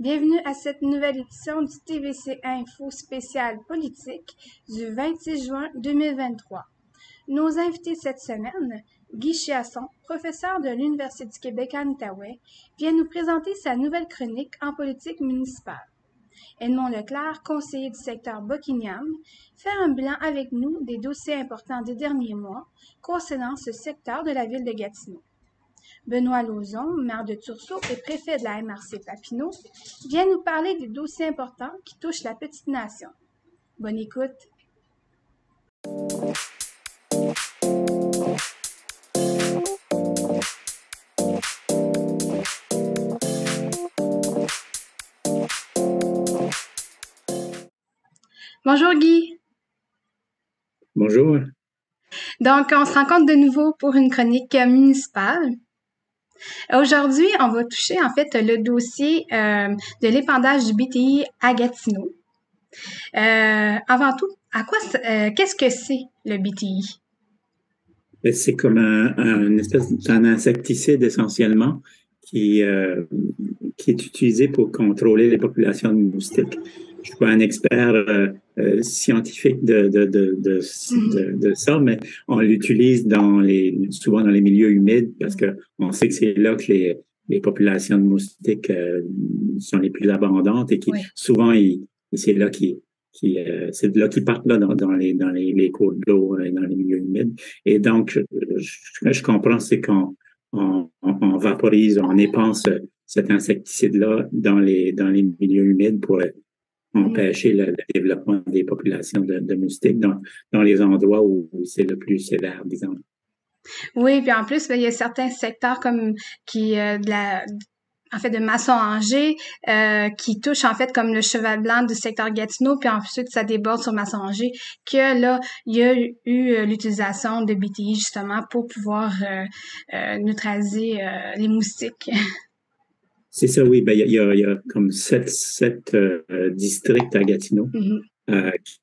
Bienvenue à cette nouvelle édition du TVC Info spécial politique du 26 juin 2023. Nos invités cette semaine, Guy Chiasson, professeur de l'Université du Québec en Outaouais, vient nous présenter sa nouvelle chronique en politique municipale. Edmond Leclerc, conseiller du secteur Buckingham, fait un bilan avec nous des dossiers importants des derniers mois concernant ce secteur de la ville de Gatineau. Benoît Lauzon, maire de Tursault et préfet de la MRC Papineau, vient nous parler des dossiers importants qui touchent la petite nation. Bonne écoute. Bonjour Guy. Bonjour. Donc, on se rencontre de nouveau pour une chronique municipale. Aujourd'hui, on va toucher en fait le dossier de l'épandage du BTI à Gatineau. Avant tout, qu'est-ce que c'est le BTI? C'est comme une espèce d'un insecticide essentiellement qui est utilisé pour contrôler les populations de moustiques. Je suis pas un expert scientifique de ça, mais on l'utilise souvent dans les milieux humides parce que on sait que c'est là que les populations de moustiques sont les plus abondantes et souvent c'est là c'est de là qu'ils partent là dans les cours d'eau et dans les milieux humides. Et donc, je comprends, c'est qu'on on vaporise, on épanse cet insecticide-là dans les milieux humides pour empêcher le développement des populations de moustiques dans les endroits où c'est le plus sévère, disons. Oui, puis en plus, il y a certains secteurs comme de Masson-Angers, qui touchent en fait comme le cheval blanc du secteur Gatineau, puis ensuite ça déborde sur Masson-Angers, que là, il y a eu l'utilisation de BTI justement pour pouvoir neutraliser les moustiques. C'est ça, oui. Ben, il y a comme sept districts à Gatineau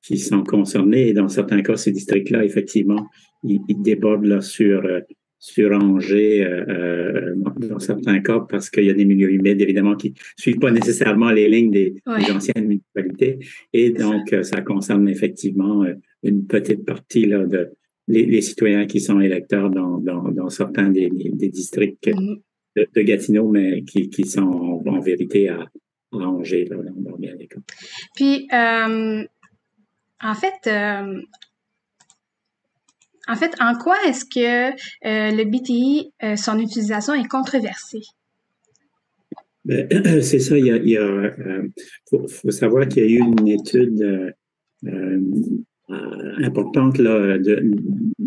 qui sont concernés. Et dans certains cas, ces districts-là, effectivement, ils débordent là sur Angers dans certains cas parce qu'il y a des milieux humides, évidemment, qui suivent pas nécessairement les lignes des anciennes municipalités. Et donc, ça concerne effectivement une petite partie là les citoyens qui sont électeurs dans certains des districts de Gatineau, mais qui sont en vérité à Angers, là, dans bien des cas. Puis, en fait, en quoi est-ce que le BTI, son utilisation est controversée? Ben, c'est ça, faut savoir qu'il y a eu une étude importante là, de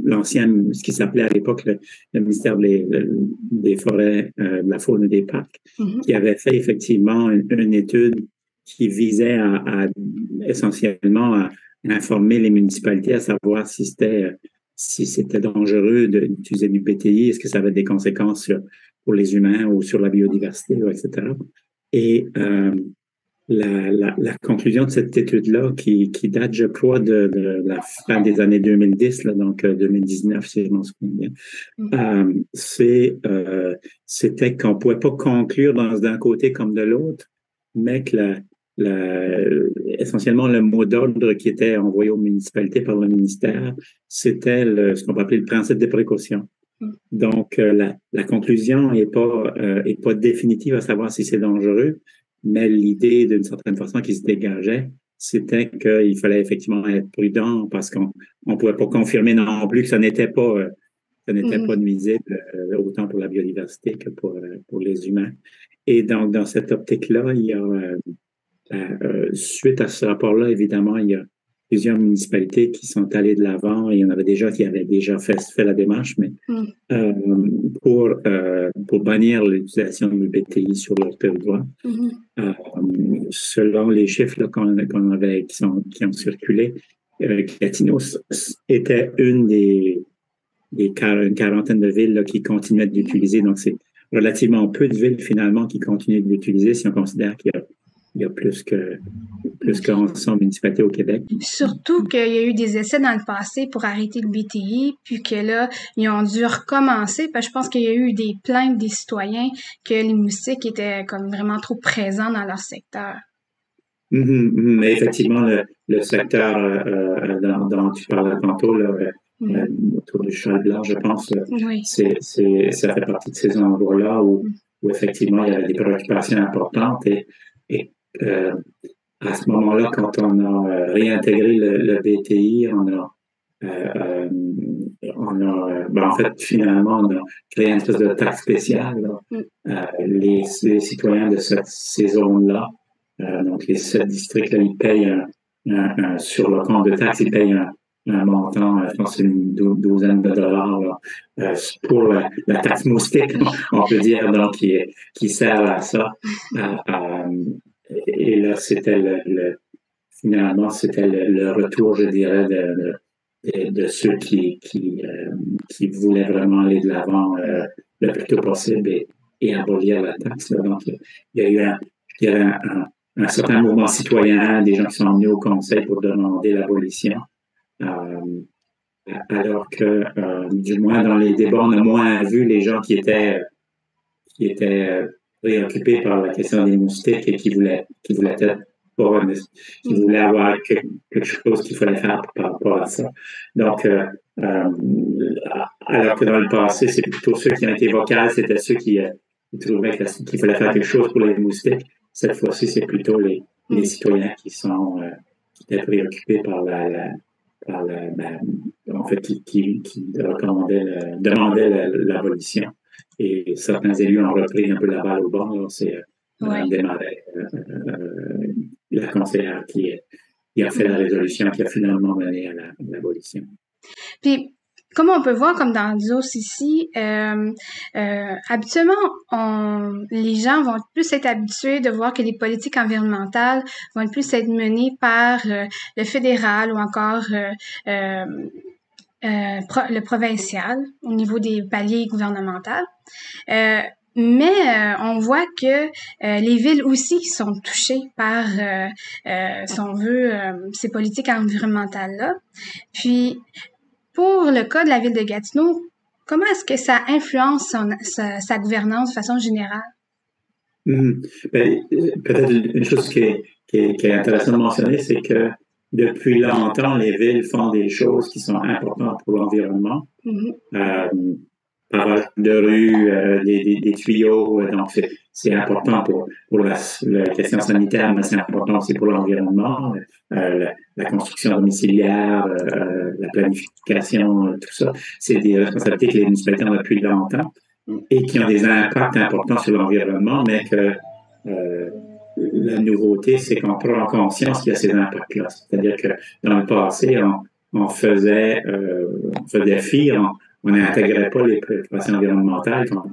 l'ancienne, ce qui s'appelait à l'époque le ministère des Forêts, de la Faune et des Parcs, qui avait fait effectivement une étude qui visait essentiellement à informer les municipalités à savoir si c'était dangereux d'utiliser du BTI, est-ce que ça avait des conséquences pour les humains ou sur la biodiversité, etc. Et la conclusion de cette étude-là, qui date, je crois, de la fin des années 2010, là, donc 2019, si je m'en souviens bien, c'était qu'on ne pouvait pas conclure d'un côté comme de l'autre, mais que essentiellement le mot d'ordre qui était envoyé aux municipalités par le ministère, c'était ce qu'on peut appeler le principe des précautions. Donc, la conclusion est pas définitive à savoir si c'est dangereux, mais l'idée, d'une certaine façon, qui se dégageait, c'était qu'il fallait effectivement être prudent parce qu'on pouvait pas confirmer non plus que ça n'était pas nuisible autant pour la biodiversité que pour les humains. Et donc, dans cette optique-là, il y a suite à ce rapport-là, évidemment, il y a plusieurs municipalités qui sont allées de l'avant. Il y en avait déjà qui avaient déjà fait la démarche, mais pour bannir l'utilisation du BTI sur leur territoire. Selon les chiffres là, qu'on avait qui ont circulé, Gatineau était une quarantaine de villes là, qui continuaient de l'utiliser. Donc, c'est relativement peu de villes finalement qui continuent de l'utiliser si on considère qu'il y a il y a plus que 1100 municipalités au Québec. Surtout qu'il y a eu des essais dans le passé pour arrêter le BTI, puis que là, ils ont dû recommencer, parce que je pense qu'il y a eu des plaintes des citoyens que les moustiques étaient comme vraiment trop présents dans leur secteur. Mais effectivement, le secteur dont tu parlais tantôt, là, autour du cheval blanc, je pense, Oui. ça fait partie de ces endroits-là où effectivement il y avait des préoccupations importantes et à ce moment-là, quand on a réintégré le BTI, en fait, finalement, on a créé une espèce de taxe spéciale. Les citoyens de ces zones-là, donc les 7 districts-là, ils payent sur le compte de taxe, ils payent un montant, je pense, une douzaine de dollars là, pour la taxe moustique, on peut dire, donc qui sert à ça. Et là, finalement, c'était le retour, je dirais, de ceux qui voulaient vraiment aller de l'avant le plus tôt possible et abolir la taxe. Donc, il y a eu je dirais, un certain mouvement citoyen, des gens qui sont venus au Conseil pour demander l'abolition. Alors que, du moins, dans les débats, on a moins vu les gens qui étaient préoccupés par la question des moustiques et qui voulaient avoir quelque chose qu'il fallait faire par rapport à ça. Donc, alors que dans le passé, c'est plutôt ceux qui ont été vocaux, c'était ceux qui trouvaient qu'il fallait faire quelque chose pour les moustiques. Cette fois-ci, c'est plutôt les citoyens qui étaient préoccupés en fait, qui demandaient l'abolition. Et certains élus ont repris un peu la balle au bord. C'est Desmarais, la conseillère qui a fait la résolution qui a finalement mené à l'abolition. Puis, comme on peut voir, comme dans les ici, habituellement, les gens vont plus être habitués de voir que les politiques environnementales vont plus être menées par le fédéral ou encore le provincial au niveau des paliers gouvernementaux. Mais on voit que les villes aussi sont touchées par, si on veut, ces politiques environnementales-là. Puis, pour le cas de la ville de Gatineau, comment est-ce que ça influence sa gouvernance de façon générale? Peut-être une chose qui est intéressante de mentionner, c'est que depuis longtemps, les villes font des choses qui sont importantes pour l'environnement. Pavage de rue, des tuyaux, donc c'est important pour la question sanitaire, mais c'est important aussi pour l'environnement, la construction domiciliaire, la planification, tout ça. C'est des responsabilités que les municipalités ont depuis longtemps et qui ont des impacts importants sur l'environnement, mais que la nouveauté, c'est qu'on prend conscience qu'il y a ces impacts-là. C'est-à-dire que dans le passé, on faisait fi, on n'intégrait pas les préoccupations environnementales quand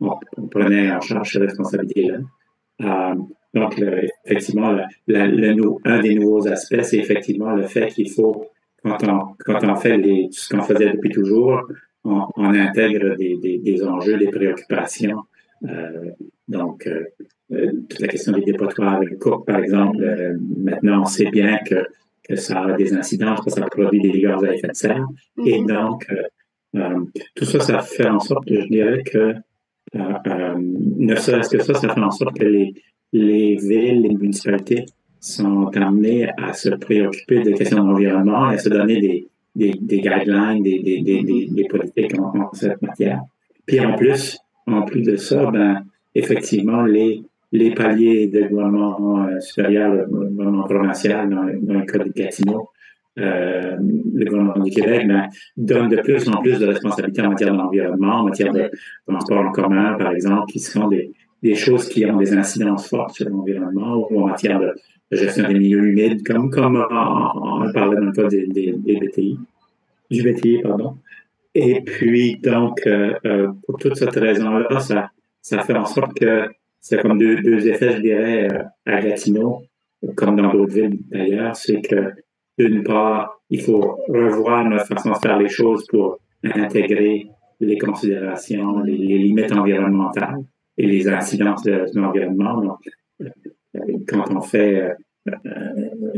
on prenait en charge ces responsabilités-là. Donc, effectivement, un des nouveaux aspects, c'est effectivement le fait qu'il faut, quand on fait ce qu'on faisait depuis toujours, on intègre des enjeux, des préoccupations. Donc, toute la question des dépotoirs avec Cook, par exemple, maintenant, on sait bien que ça a des incidences, que ça produit des gaz à effet de serre. Et donc, tout ça, ça fait en sorte que je dirais que, ne serait-ce que ça fait en sorte que les villes, les municipalités sont amenées à se préoccuper des questions d'environnement et à se donner des guidelines, des politiques en cette matière. Puis en plus de ça, effectivement, les paliers de gouvernement supérieur, le gouvernement provincial, dans le cas de Gatineau, le gouvernement du Québec donne de plus en plus de responsabilités en matière d'environnement, en matière de transport en commun, par exemple, qui sont des choses qui ont des incidences fortes sur l'environnement, ou en matière de gestion des milieux humides, comme on parlait dans le cas du BTI, pardon. Et puis, donc, pour toute cette raison-là, ça fait en sorte que c'est comme deux effets, je dirais, à Gatineau, comme dans d'autres villes d'ailleurs, c'est que d'une part, il faut revoir notre façon de faire les choses pour intégrer les considérations, les limites environnementales et les incidences de l'environnement. Donc, quand on fait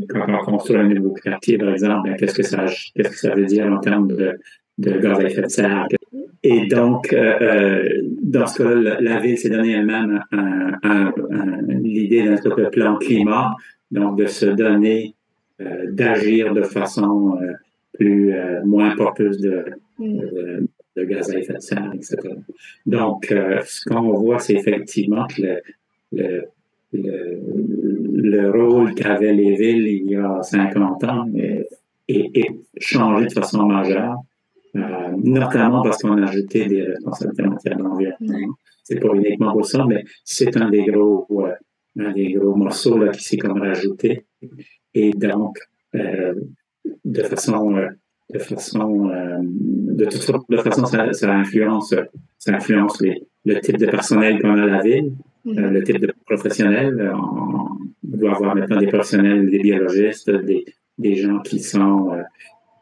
quand on construit un nouveau quartier, par exemple, ben, qu'est-ce que ça veut dire en termes de gaz à effet de serre? Et donc, dans ce cas-là, la ville s'est donné elle-même l'idée d'un plan climat, donc de se donner, d'agir de façon moins porteuse de gaz à effet de serre, etc. Donc, ce qu'on voit, c'est effectivement que le, le rôle qu'avaient les villes il y a 50 ans est changé de façon majeure, notamment parce qu'on a ajouté des responsabilités en matière d'environnement. C'est pas uniquement pour ça, mais c'est un des gros morceaux là, qui s'est comme rajouté. Et donc, de façon, toute façon, ça influence le type de personnel qu'on a à la ville, le type de professionnel. On doit avoir maintenant des professionnels, des biologistes, des gens qui ont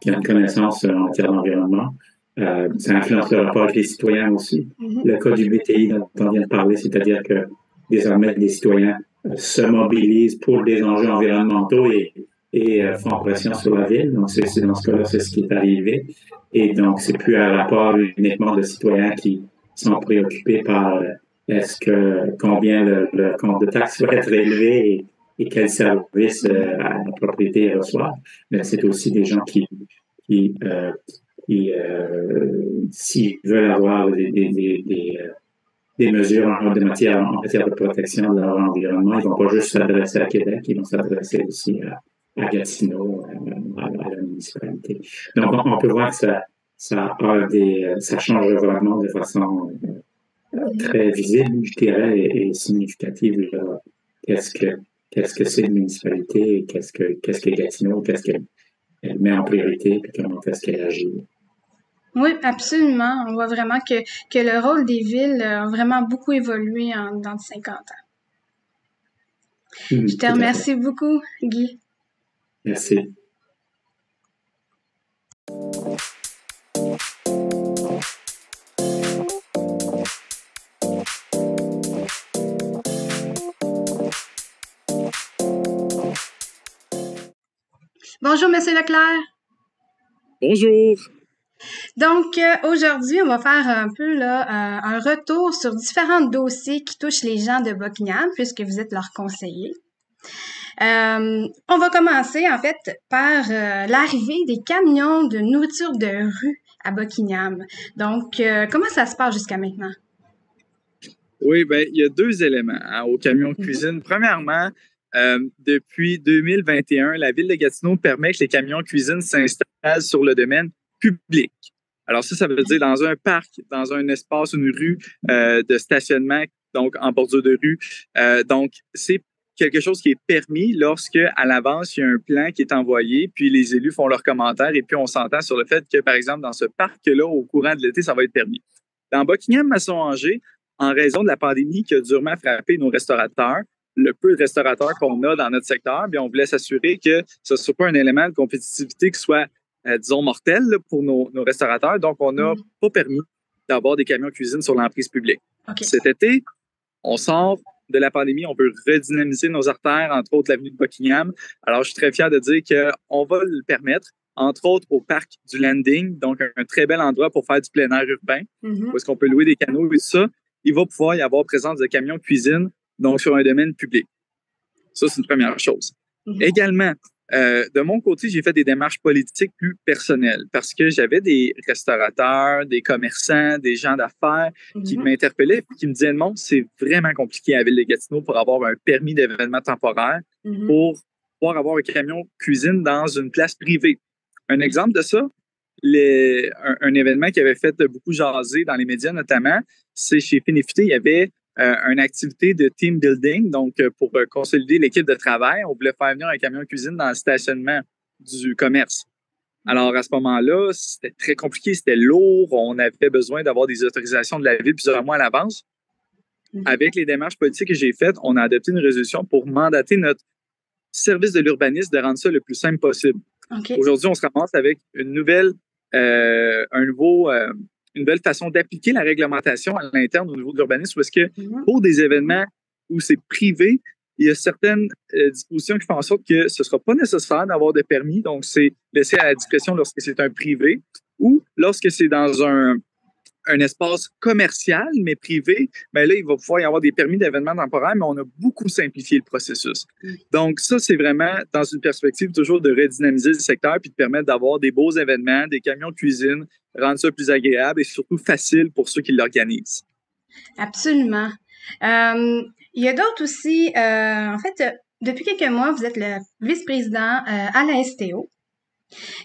une connaissance en matière d'environnement. Ça influence le rapport avec les citoyens aussi. Le cas du BTI dont on vient de parler, c'est-à-dire que désormais, les citoyens se mobilisent pour des enjeux environnementaux et font pression sur la ville. Donc, dans ce cas-là, c'est ce qui est arrivé. Et donc, c'est plus un rapport uniquement de citoyens qui sont préoccupés par combien le compte de taxes va être élevé et quel service la propriété reçoit. Mais c'est aussi des gens qui s'ils veulent avoir des mesures en matière de protection de leur environnement, ils ne vont pas juste s'adresser à Québec, ils vont s'adresser aussi à Gatineau, à la municipalité. Donc, on peut voir que ça change vraiment de façon très visible, je dirais, et significative. Là. Qu'est-ce que c'est une municipalité, et qu'est-ce que Gatineau, qu'est-ce qu'elle met en priorité, puis comment est-ce qu'elle agit. Oui, absolument. On voit vraiment que le rôle des villes a vraiment beaucoup évolué dans 50 ans. Je te remercie beaucoup, Guy. Merci. Bonjour, Monsieur Leclerc. Bonjour. Donc, aujourd'hui, on va faire un peu un retour sur différents dossiers qui touchent les gens de Buckingham, puisque vous êtes leur conseiller. On va commencer, en fait, par l'arrivée des camions de nourriture de rue à Buckingham. Donc, comment ça se passe jusqu'à maintenant? Oui, ben il y a deux éléments au camion cuisine. Premièrement, depuis 2021, la Ville de Gatineau permet que les camions cuisine s'installent sur le domaine public. Alors ça veut dire dans un parc, dans un espace, une rue de stationnement, donc en bordure de rue. Donc, c'est quelque chose qui est permis lorsque, à l'avance, il y a un plan qui est envoyé, puis les élus font leurs commentaires, et puis on s'entend sur le fait que, par exemple, dans ce parc-là, au courant de l'été, ça va être permis. Dans Buckingham-Masson-Angers, en raison de la pandémie qui a durement frappé nos restaurateurs, le peu de restaurateurs qu'on a dans notre secteur, bien, on voulait s'assurer que ce ne soit pas un élément de compétitivité qui soit, disons, mortel là, pour nos restaurateurs. Donc, on n'a pas permis d'avoir des camions cuisine sur l'emprise publique. Okay. Cet été, on sort de la pandémie, on veut redynamiser nos artères, entre autres l'avenue de Buckingham. Alors, je suis très fier de dire qu'on va le permettre, entre autres au parc du Landing, donc un très bel endroit pour faire du plein air urbain, où est-ce qu'on peut louer des canots et tout ça. Il va pouvoir y avoir présence de camions cuisine, donc sur un domaine public. Ça, c'est une première chose. Également, de mon côté, j'ai fait des démarches politiques plus personnelles parce que j'avais des restaurateurs, des commerçants, des gens d'affaires qui m'interpellaient et qui me disaient « Non, c'est vraiment compliqué à la Ville de Gatineau pour avoir un permis d'événement temporaire pour pouvoir avoir un camion cuisine dans une place privée. » Un exemple de ça, un événement qui avait fait beaucoup jaser dans les médias notamment, c'est chez Finifité, il y avait une activité de team building, donc pour consolider l'équipe de travail, on voulait faire venir un camion cuisine dans le stationnement du commerce. Alors à ce moment-là, c'était très compliqué, c'était lourd, on avait besoin d'avoir des autorisations de la Ville plusieurs mois à l'avance. Avec les démarches politiques que j'ai faites, on a adopté une résolution pour mandater notre service de l'urbanisme de rendre ça le plus simple possible. Okay. Aujourd'hui, on se ramasse avec une nouvelle façon d'appliquer la réglementation à l'interne au niveau de l'urbanisme, parce que pour des événements où c'est privé, il y a certaines dispositions qui font en sorte que ce ne sera pas nécessaire d'avoir de permis. Donc, c'est laissé à la discrétion lorsque c'est un privé ou lorsque c'est dans un espace commercial, mais privé, bien là, il va pouvoir y avoir des permis d'événements temporaires, mais on a beaucoup simplifié le processus. Donc, ça, c'est vraiment dans une perspective toujours de redynamiser le secteur puis de permettre d'avoir des beaux événements, des camions de cuisine, rendre ça plus agréable et surtout facile pour ceux qui l'organisent. Absolument. Il y a d'autres aussi, en fait, depuis quelques mois, vous êtes le vice-président à la STO.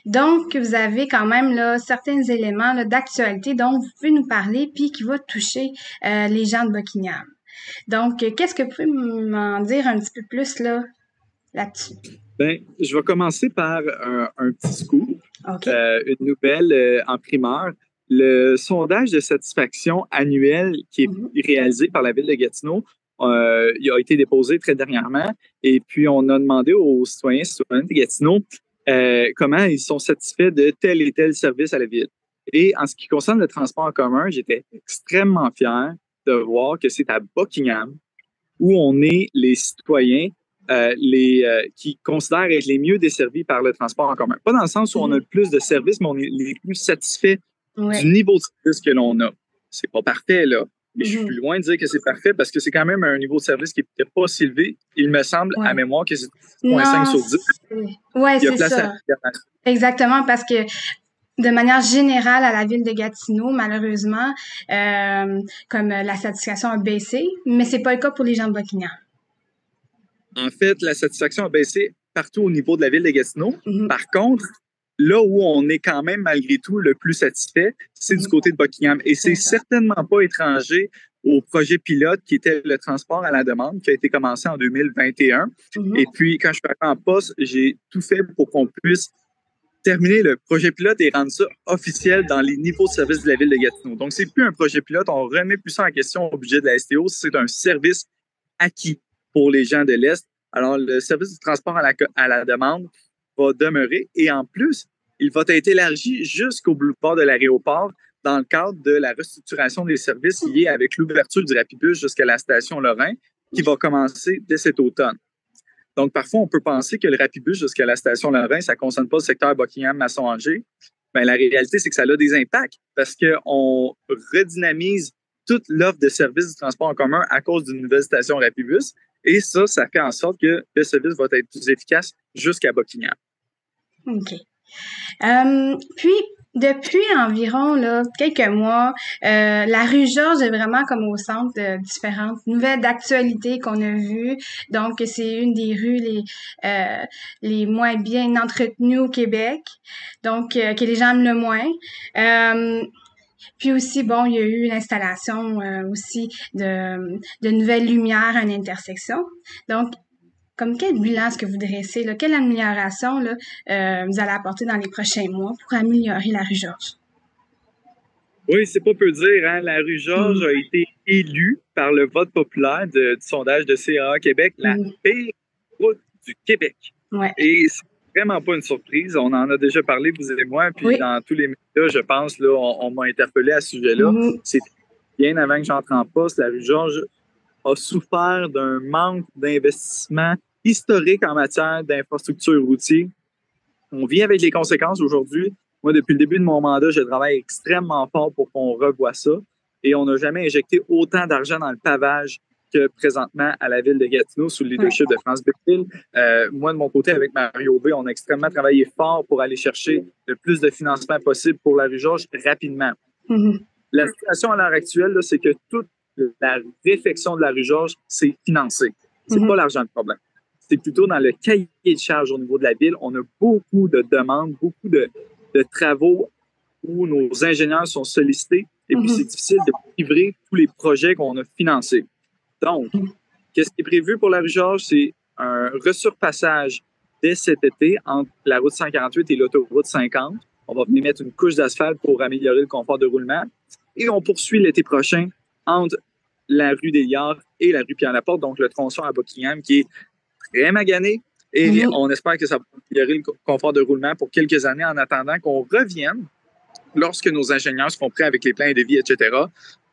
Donc, vous avez quand même là certains éléments là, d'actualité dont vous pouvez nous parler puis qui va toucher les gens de Buckingham. Donc, qu'est-ce que vous pouvez m'en dire un petit peu plus là-dessus? Bien, je vais commencer par un petit scoop, Okay. une nouvelle en primeur. Le sondage de satisfaction annuel qui est réalisé par la Ville de Gatineau il a été déposé très dernièrement. Et puis, on a demandé aux citoyens et citoyennes de Gatineau comment ils sont satisfaits de tel et tel service à la Ville. Et en ce qui concerne le transport en commun, j'étais extrêmement fier de voir que c'est à Buckingham où on est les citoyens qui considèrent être les mieux desservis par le transport en commun. Pas dans le sens où on a le plus de services, mais on est les plus satisfaits du niveau de service que l'on a. C'est pas parfait, là. Et je suis loin de dire que c'est parfait parce que c'est quand même un niveau de service qui n'est pas si élevé. Il me semble, à mémoire, que c'est 0,5 sur 10. Oui, c'est ça. Exactement, parce que de manière générale, à la ville de Gatineau, malheureusement, comme la satisfaction a baissé, mais c'est pas le cas pour les gens de Buckingham. En fait, la satisfaction a baissé partout au niveau de la ville de Gatineau. Par contre, là où on est quand même malgré tout le plus satisfait, c'est du côté de Buckingham. Et c'est certainement pas étranger au projet pilote qui était le transport à la demande, qui a été commencé en 2021. Et puis, quand je suis arrivé en poste, j'ai tout fait pour qu'on puisse terminer le projet pilote et rendre ça officiel dans les niveaux de service de la ville de Gatineau. Donc, c'est plus un projet pilote, on remet plus ça en question au budget de la STO, c'est un service acquis pour les gens de l'Est. Alors, le service du transport à la demande va demeurer et en plus, il va être élargi jusqu'au boulevard de l'aéroport dans le cadre de la restructuration des services liés avec l'ouverture du Rapibus jusqu'à la station Lorrain qui va commencer dès cet automne. Donc, parfois, on peut penser que le Rapibus jusqu'à la station Lorrain, ça ne concerne pas le secteur Buckingham-Masson-Angers. Bien, la réalité, c'est que ça a des impacts parce qu'on redynamise toute l'offre de services du transport en commun à cause d'une nouvelle station Rapibus. Et ça fait en sorte que le service va être plus efficace jusqu'à Buckingham. OK. Puis, depuis environ quelques mois, la rue Georges est vraiment comme au centre de différentes nouvelles d'actualité qu'on a vues. Donc, c'est une des rues les moins bien entretenues au Québec, donc que les gens aiment le moins. Puis aussi, bon, il y a eu l'installation aussi de nouvelles lumières à une intersection. Donc, comme quel bilan est-ce que vous dressez? Quelle amélioration vous allez apporter dans les prochains mois pour améliorer la rue Georges? Oui, c'est pas peu dire. Hein? La rue Georges a été élue par le vote populaire du sondage de CAA Québec la pire route du Québec. Ouais. Et c'est vraiment pas une surprise. On en a déjà parlé, vous et moi, puis dans tous les médias, je pense, là, on m'a interpellé à ce sujet-là. C'était bien avant que j'entre en poste. La rue Georges a souffert d'un manque d'investissement historique en matière d'infrastructure routière. On vit avec les conséquences aujourd'hui. Moi, depuis le début de mon mandat, je travaille extrêmement fort pour qu'on revoie ça. Et on n'a jamais injecté autant d'argent dans le pavage que présentement à la ville de Gatineau sous le leadership de France Béthil. Moi, de mon côté, avec Mario B, on a extrêmement travaillé fort pour aller chercher le plus de financement possible pour la rue Georges rapidement. La situation à l'heure actuelle, là, c'est que toute la réfection de la rue Georges, c'est financé. C'est pas l'argent le problème. C'est plutôt dans le cahier de charge au niveau de la ville. On a beaucoup de demandes, beaucoup de travaux où nos ingénieurs sont sollicités et puis c'est difficile de livrer tous les projets qu'on a financés. Donc, qu'est-ce qui est prévu pour la rue Georges? C'est un resurpassage dès cet été entre la route 148 et l'autoroute 50. On va venir mettre une couche d'asphalte pour améliorer le confort de roulement. Et on poursuit l'été prochain entre la rue des Liards et la rue Pierre-Laporte, donc le tronçon à Buckingham qui est très magané. Et on espère que ça va améliorer le confort de roulement pour quelques années en attendant qu'on revienne lorsque nos ingénieurs seront prêts avec les plans et devis, etc.,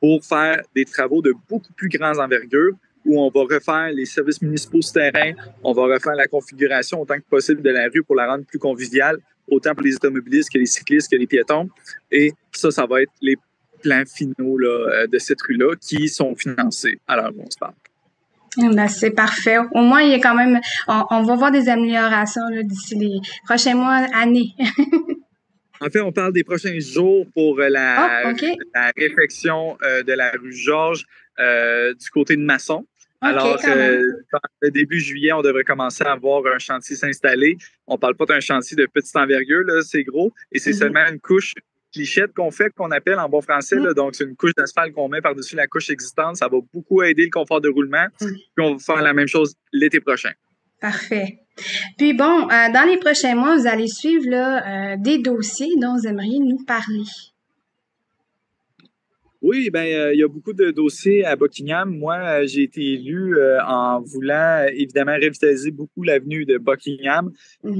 pour faire des travaux de beaucoup plus grande envergure où on va refaire les services municipaux sur terrain, on va refaire la configuration autant que possible de la rue pour la rendre plus conviviale, autant pour les automobilistes que les cyclistes que les piétons. Et ça va être les plans finaux là, de cette rue-là qui sont financés à l'heure où on se parle. Ben, c'est parfait. Au moins, il y a quand même, on va voir des améliorations là, d'ici les prochains mois, années. En fait, on parle des prochains jours pour la réfection de la rue Georges du côté de Masson. Alors, le début juillet, on devrait commencer à voir un chantier s'installer. On ne parle pas d'un chantier de petite envergure, là, c'est gros, et c'est seulement une couche clichette qu'on fait, qu'on appelle en bon français. Là, donc, c'est une couche d'asphalte qu'on met par-dessus la couche existante. Ça va beaucoup aider le confort de roulement. Puis, on va faire la même chose l'été prochain. Parfait. Puis bon, dans les prochains mois, vous allez suivre là, des dossiers dont vous aimeriez nous parler. Oui, bien, il y a beaucoup de dossiers à Buckingham. Moi, j'ai été élu en voulant évidemment revitaliser beaucoup l'avenue de Buckingham.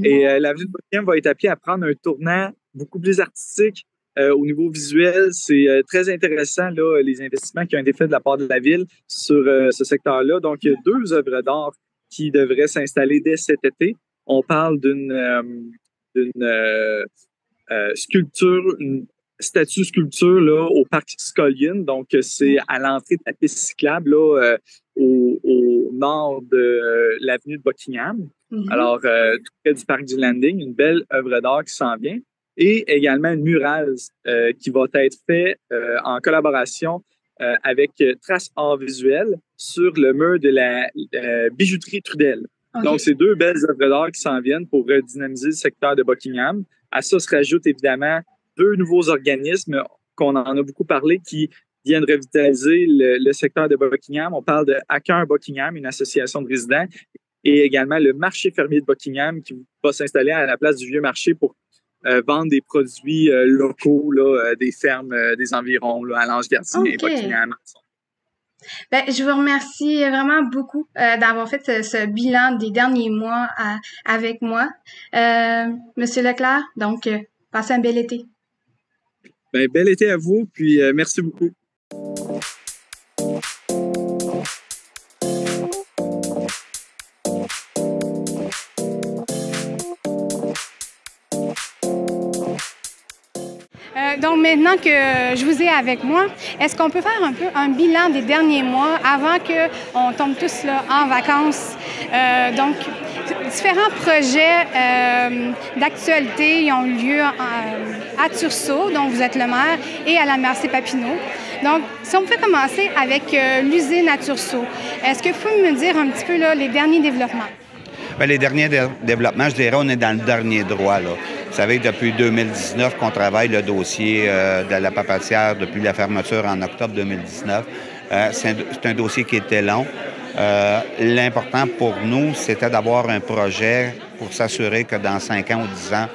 Et l'avenue de Buckingham va être appelée à prendre un tournant beaucoup plus artistique. Au niveau visuel, c'est très intéressant, là, les investissements qui ont été faits de la part de la ville sur ce secteur-là. Donc, il y a 2 œuvres d'art qui devraient s'installer dès cet été. On parle d'une sculpture, une statue-sculpture là, au parc Scullion. Donc, c'est à l'entrée de la piste cyclable là, au nord de l'avenue de Buckingham. Alors, tout près du parc du Landing, une belle œuvre d'art qui s'en vient. Et également une murale qui va être faite en collaboration avec Trace Art Visuel sur le mur de la bijouterie Trudel. Donc, c'est 2 belles œuvres d'art qui s'en viennent pour redynamiser le secteur de Buckingham. À ça se rajoutent évidemment 2 nouveaux organismes qu'on en a beaucoup parlé qui viennent revitaliser le secteur de Buckingham. On parle de Hacker Buckingham, une association de résidents, et également le marché fermier de Buckingham qui va s'installer à la place du vieux marché pour vendre des produits locaux là, des fermes des environs, là, à l'Ange-Gardien et Buckingham. Ben, je vous remercie vraiment beaucoup d'avoir fait ce bilan des derniers mois avec moi. Monsieur Leclerc, donc, passez un bel été. Ben, bel été à vous, puis merci beaucoup. Donc, maintenant que je vous ai avec moi, est-ce qu'on peut faire un peu un bilan des derniers mois avant qu'on tombe tous là, en vacances? Donc, différents projets d'actualité ont eu lieu à Tursault, dont vous êtes le maire, et à la Massé-Papineau. Donc, si on peut commencer avec l'usine à Tursault, est-ce que vous pouvez me dire un petit peu là, les derniers développements? Bien, les derniers développements, je dirais, on est dans le dernier droit, là. Vous savez, depuis 2019 qu'on travaille le dossier de la papatière depuis la fermeture en octobre 2019. C'est un dossier qui était long. L'important pour nous, c'était d'avoir un projet pour s'assurer que dans 5 ans ou 10 ans,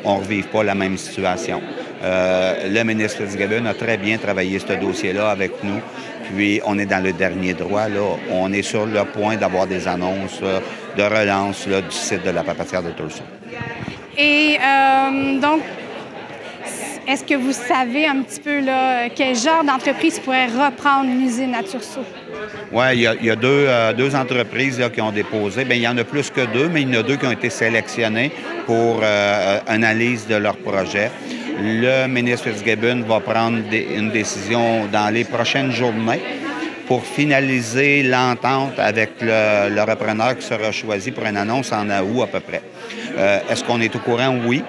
on ne revive pas la même situation. Le ministre Fitzgibbon a très bien travaillé ce dossier-là avec nous. Puis, on est dans le dernier droit. Là. On est sur le point d'avoir des annonces de relance là, du site de la papatière de Tursault. Et donc, est-ce que vous savez un petit peu là, quel genre d'entreprise pourrait reprendre l'usine à Tursault? Oui, il y a deux entreprises là, qui ont déposé. Bien, il y en a plus que 2, mais il y en a 2 qui ont été sélectionnées pour analyse de leur projet. Le ministre Fitzgibbon va prendre une décision dans les prochaines journées pour finaliser l'entente avec le repreneur qui sera choisi pour une annonce en août à peu près. Est-ce qu'on est au courant? Oui.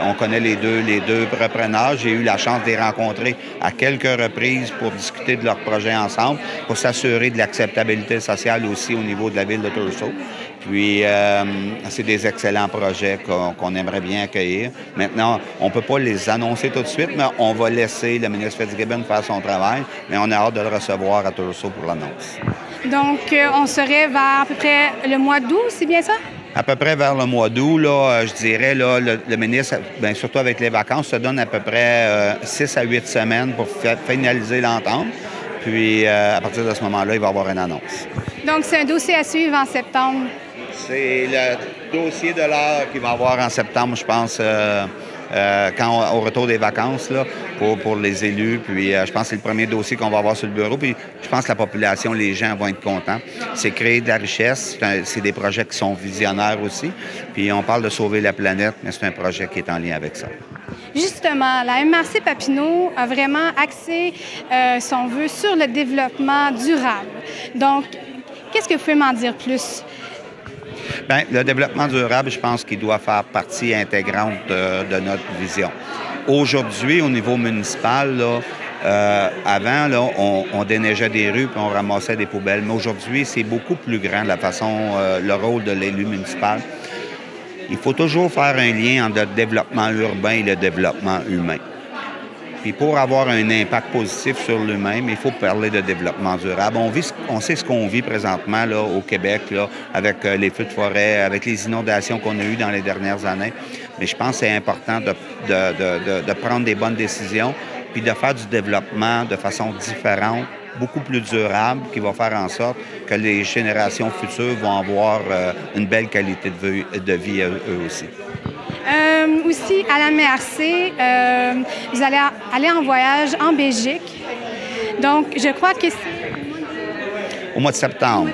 On connaît les deux repreneurs. J'ai eu la chance de les rencontrer à quelques reprises pour discuter de leur projet ensemble, pour s'assurer de l'acceptabilité sociale aussi au niveau de la ville de Tursault. Puis, c'est des excellents projets qu'on aimerait bien accueillir. Maintenant, on ne peut pas les annoncer tout de suite, mais on va laisser le ministre Fitzgibbon faire son travail, mais on a hâte de le recevoir à Tursault pour l'annonce. Donc, on serait vers à peu près le mois d'août, c'est bien ça? À peu près vers le mois d'août, là, je dirais, là, le ministre, bien, surtout avec les vacances, se donne à peu près 6 à 8 semaines pour finaliser l'entente. Puis, à partir de ce moment-là, il va y avoir une annonce. Donc, c'est un dossier à suivre en septembre? C'est le dossier de l'heure qu'il va y avoir en septembre, je pense, au retour des vacances là, pour les élus. Puis je pense que c'est le premier dossier qu'on va avoir sur le bureau. Puis je pense que la population, les gens vont être contents. C'est créer de la richesse. C'est des projets qui sont visionnaires aussi. Puis on parle de sauver la planète, mais c'est un projet qui est en lien avec ça. Justement, la MRC Papineau a vraiment axé son vœu sur le développement durable. Donc, qu'est-ce que vous pouvez m'en dire plus? Bien, le développement durable, je pense qu'il doit faire partie intégrante de notre vision. Aujourd'hui, au niveau municipal, là, avant, là, on déneigeait des rues puis on ramassait des poubelles. Mais aujourd'hui, c'est beaucoup plus grand, la façon, le rôle de l'élu municipal. Il faut toujours faire un lien entre le développement urbain et le développement humain. Puis pour avoir un impact positif sur l'humain, il faut parler de développement durable. On sait ce qu'on vit présentement là, au Québec, là, avec les feux de forêt, avec les inondations qu'on a eues dans les dernières années. Mais je pense que c'est important de prendre des bonnes décisions puis de faire du développement de façon différente, beaucoup plus durable, qui va faire en sorte que les générations futures vont avoir une belle qualité de vie eux aussi. Aussi, à la MRC, vous allez aller en voyage en Belgique. Donc, je crois que c'est... Au mois de septembre.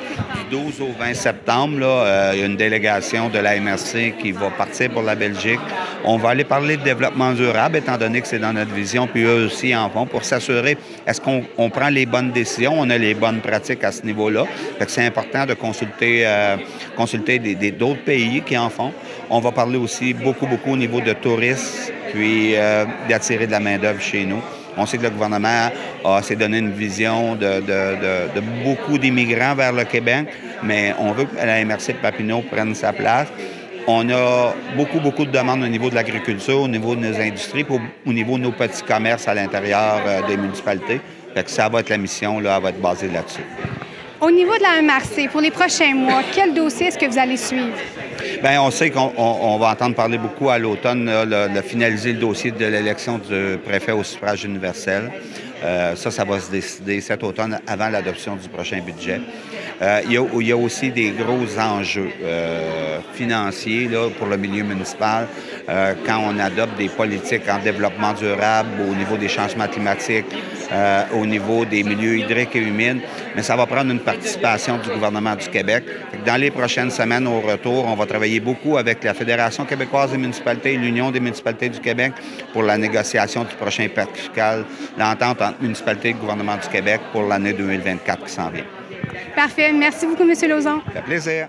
Du 12 au 20 septembre, là, il y a une délégation de la MRC qui va partir pour la Belgique. On va aller parler de développement durable, étant donné que c'est dans notre vision, puis eux aussi en font, pour s'assurer, est-ce qu'on prend les bonnes décisions, on a les bonnes pratiques à ce niveau-là. Fait que c'est important de consulter d'autres pays qui en font. On va parler aussi beaucoup au niveau de tourisme, puis d'attirer de la main-d'œuvre chez nous. On sait que le gouvernement s'est donné une vision de beaucoup d'immigrants vers le Québec, mais on veut que la MRC de Papineau prenne sa place. On a beaucoup de demandes au niveau de l'agriculture, au niveau de nos industries, au niveau de nos petits commerces à l'intérieur des municipalités. Fait que ça va être la mission, là, elle va être basée là-dessus. Au niveau de la MRC, pour les prochains mois, quel dossier est-ce que vous allez suivre? Bien, on sait qu'on va entendre parler beaucoup à l'automne, de finaliser le dossier de l'élection du préfet au suffrage universel. Ça va se décider cet automne avant l'adoption du prochain budget. Il y a aussi des gros enjeux financiers là, pour le milieu municipal quand on adopte des politiques en développement durable au niveau des changements climatiques, au niveau des milieux hydriques et humides, mais ça va prendre une participation du gouvernement du Québec. Dans les prochaines semaines, au retour, on va travailler beaucoup avec la Fédération québécoise des municipalités et l'Union des municipalités du Québec pour la négociation du prochain pacte fiscal, l'entente entre municipalités et le gouvernement du Québec pour l'année 2024 qui s'en vient. Parfait. Merci beaucoup, M. Lauzon. Ça fait plaisir.